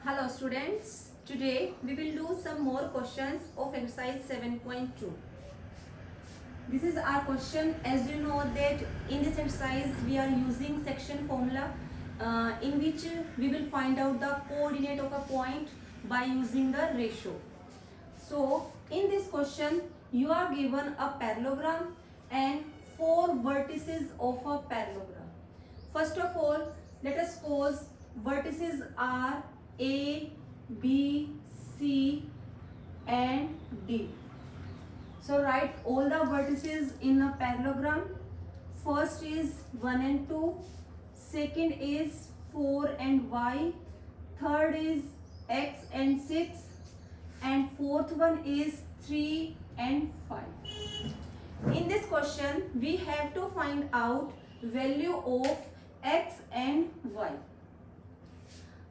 Hello students, today we will do some more questions of exercise 7.2. This is our question. As you know that in this exercise we are using section formula in which we will find out the coordinate of a point by using the ratio. So in this question you are given a parallelogram and 4 vertices of a parallelogram. First of all, let us suppose vertices are A, B, C and D. So write all the vertices in a parallelogram. First is 1 and 2, second is 4 and Y, third is X and 6 and fourth one is 3 and 5. In this question we have to find out value of X and Y.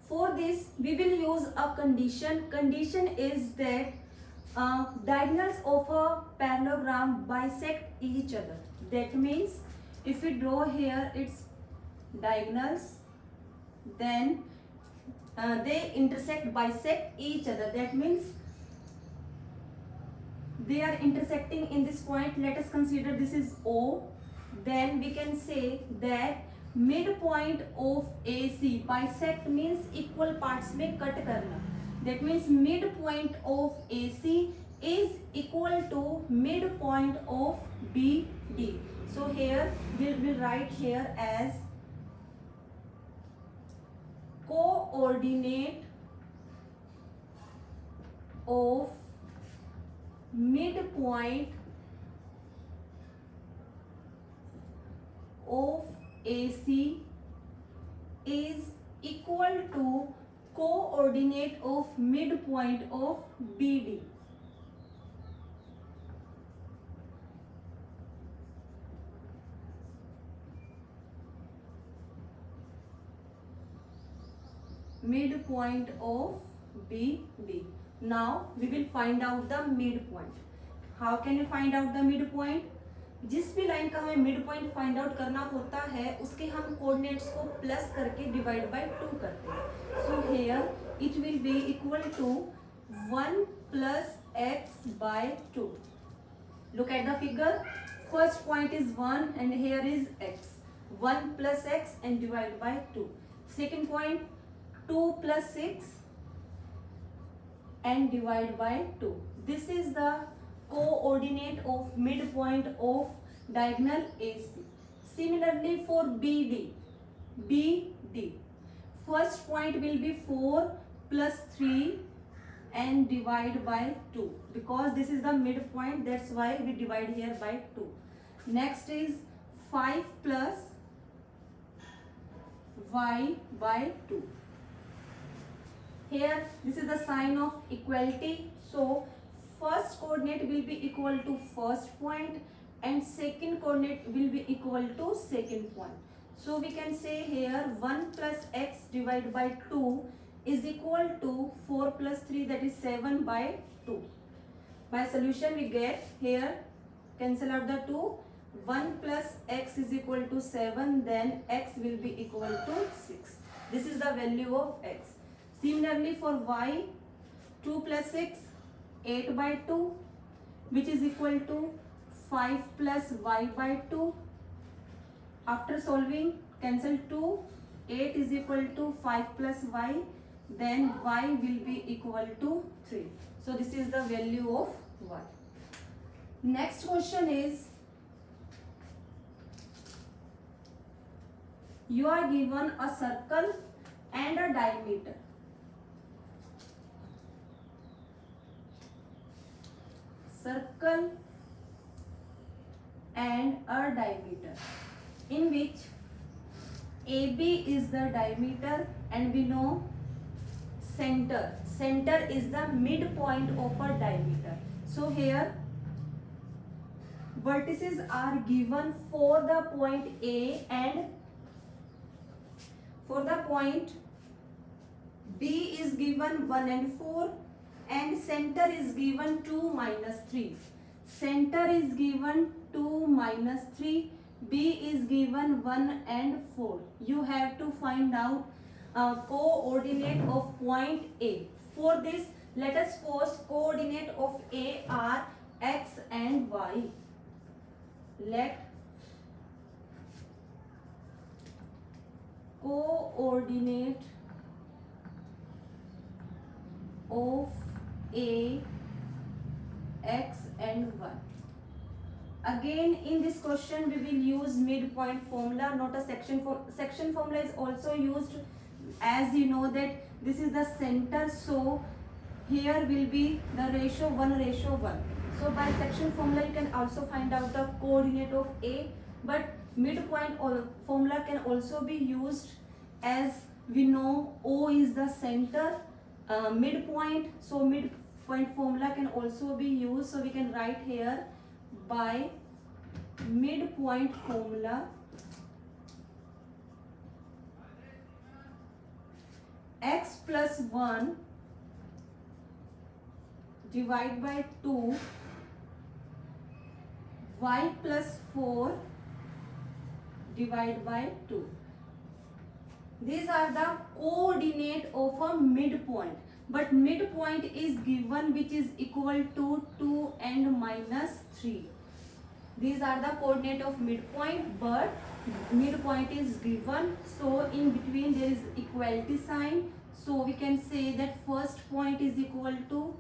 For this we will use a condition. Condition is that diagonals of a parallelogram bisect each other. That means if we draw here its diagonals, then they bisect each other. That means they are intersecting in this point. Let us consider this is O. Then we can say that midpoint of AC, bisect means equal parts में cut करना. That means midpoint of AC is equal to midpoint of BD. So here we will write here as coordinate of midpoint of AC is equal to coordinate of midpoint of BD. Midpoint of BD. Now we will find out the midpoint. How can you find out the midpoint? जिस भी line का हमें mid point find out करना होता है उसके हम coordinates को प्लस करके डिवाइड बाय 2 करते हैं. So here it will be equal to 1 plus x by 2. Look at the figure. First point is 1 and here is x. 1 plus x and divide by 2. Second point 2 plus 6 and divide by 2. This is the coordinate of midpoint of diagonal AC. Similarly for BD, first point will be 4 plus 3 and divide by 2 because this is the midpoint, that's why we divide here by 2. Next is 5 plus y by 2. Here this is the sign of equality, so first coordinate will be equal to first point and second coordinate will be equal to second point. So we can say here 1 plus x divided by 2 is equal to 4 plus 3, that is 7 by 2. By solution we get here, cancel out the 2. 1 plus x is equal to 7, then x will be equal to 6. This is the value of x. Similarly for y, 2 plus 6, 8 by 2, which is equal to 5 plus y by 2. After solving, cancel 2, 8 is equal to 5 plus y, then y will be equal to 3. So this is the value of y. Next question is, you are given a circle and a diameter. Circle and a diameter in which AB is the diameter and we know center is the midpoint of a diameter. So here vertices are given for the point A and for the point B is given 1 and 4 and center is given 2 minus 3. Center is given 2 minus 3. B is given 1 and 4. You have to find out coordinate of point A. For this, let us suppose coordinate of A are x and y. Let coordinate of A, x and y. Again, in this question we will use midpoint formula, not a section formula is also used, as you know that this is the center, so here will be the ratio 1:1. So by section formula you can also find out the coordinate of A, but midpoint formula can also be used, as we know O is the center, midpoint, so midpoint formula can also be used. So we can write here, by midpoint formula, x plus 1 divide by 2, y plus 4 divide by 2. These are the coordinate of a midpoint, but midpoint is given which is equal to 2 and minus 3. These are the coordinate of midpoint, but midpoint is given, so in between there is equality sign, so we can say that first point is equal to,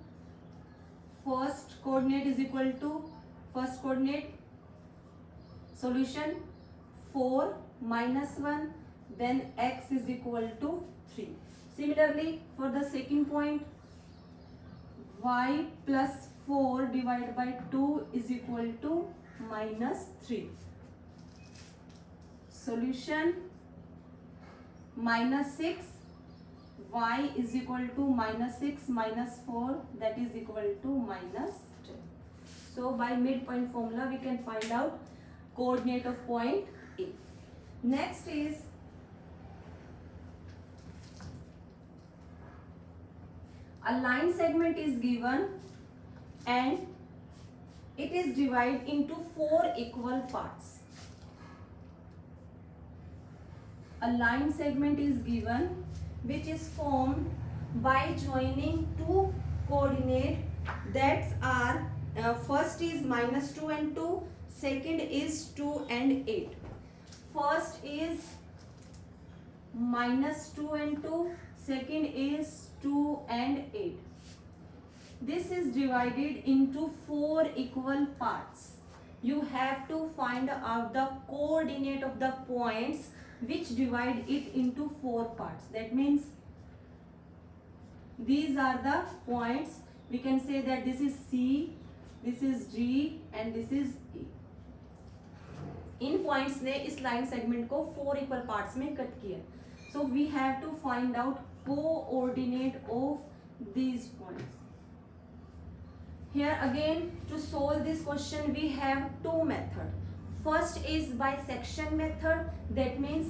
first coordinate is equal to, first coordinate solution 4 minus 1, then x is equal to 3. Similarly, for the second point, y plus 4 divided by 2 is equal to minus 3. Solution minus 6, y is equal to minus 6 minus 4, that is equal to minus 10. So by midpoint formula we can find out coordinate of point A. Next is a line segment is given and it is divided into 4 equal parts. A line segment is given which is formed by joining two coordinates that are first is minus 2 and 2, second is 2 and 8. First is minus 2 and 2, second is 2 and 8. This is divided into 4 equal parts. You have to find out the coordinate of the points which divide it into 4 parts. That means these are the points. We can say that this is C, this is G and this is E. In points ने इस line segment को 4 equal parts में cut किया. So we have to find out coordinate of these points. Here again, to solve this question we have two methods. First is by section method. That means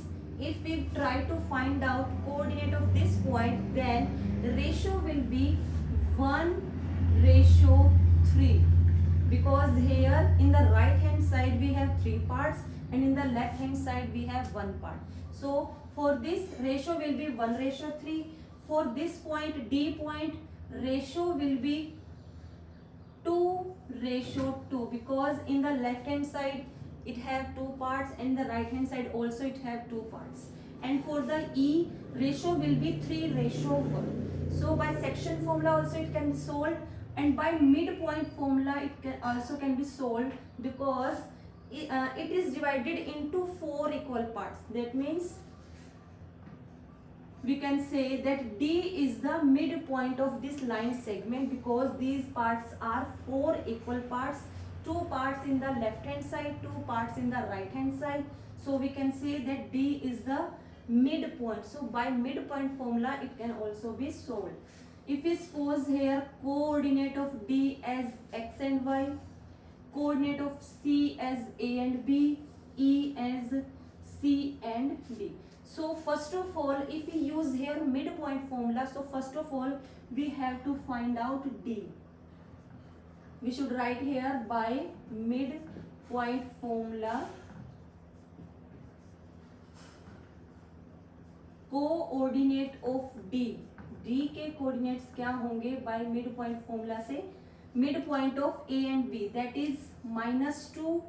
if we try to find out coordinate of this point, then the ratio will be 1:3, because here in the right hand side we have 3 parts and in the left hand side we have 1 part. So for this ratio will be 1:3. For this point D point, ratio will be 2:2, because in the left hand side it have 2 parts and in the right hand side also it have 2 parts. And for the E, ratio will be 3:1. So by section formula also it can be solved, and by midpoint formula it can also be solved, because it is divided into 4 equal parts. That means we can say that D is the midpoint of this line segment, because these parts are 4 equal parts, 2 parts in the left hand side, 2 parts in the right hand side. So we can say that D is the midpoint. So by midpoint formula it can also be solved. If we suppose here coordinate of D as x and y, coordinate of C as A and B, E as C and D. So first of all, if we use here midpoint formula, so first of all we have to find out D. We should write here by midpoint formula coordinate of D, D के coordinates क्या होंगे by mid point formula से, mid point of A and B that is -2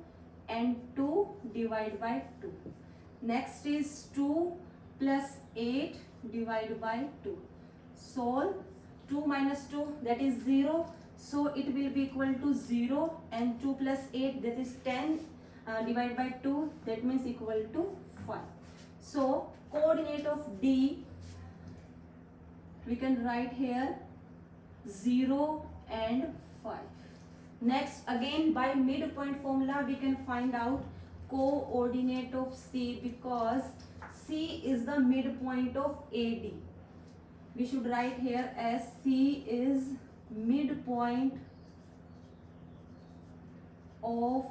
and 2 divided by 2. Next is 2 plus 8 divided by 2. Solve 2 minus 2 that is 0. So it will be equal to 0 and 2 plus 8 that is 10 divided by 2 that means equal to 5. So coordinate of D we can write here 0 and 5. Next again by midpoint formula we can find out coordinate of C because C is the midpoint of AD. We should write here as C is midpoint of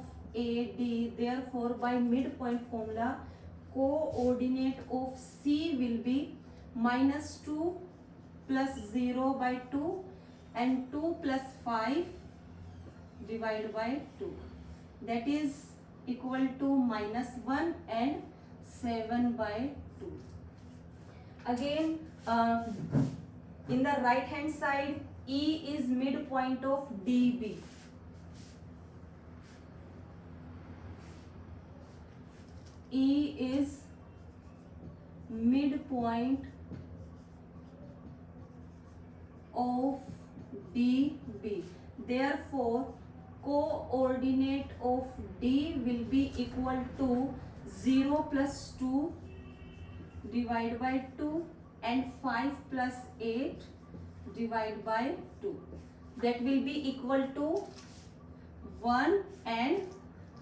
AD. Therefore by midpoint formula coordinate of C will be -2 plus 0 by 2 and 2 plus 5 divided by 2 that is equal to -1 and 7 by 2. Again in the right hand side E is midpoint of DB. E is midpoint of DB. Therefore coordinate of D will be equal to 0 plus 2 divided by 2 and 5 plus 8 divided by 2 that will be equal to 1 and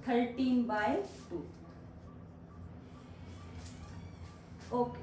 13 by 2. Okay.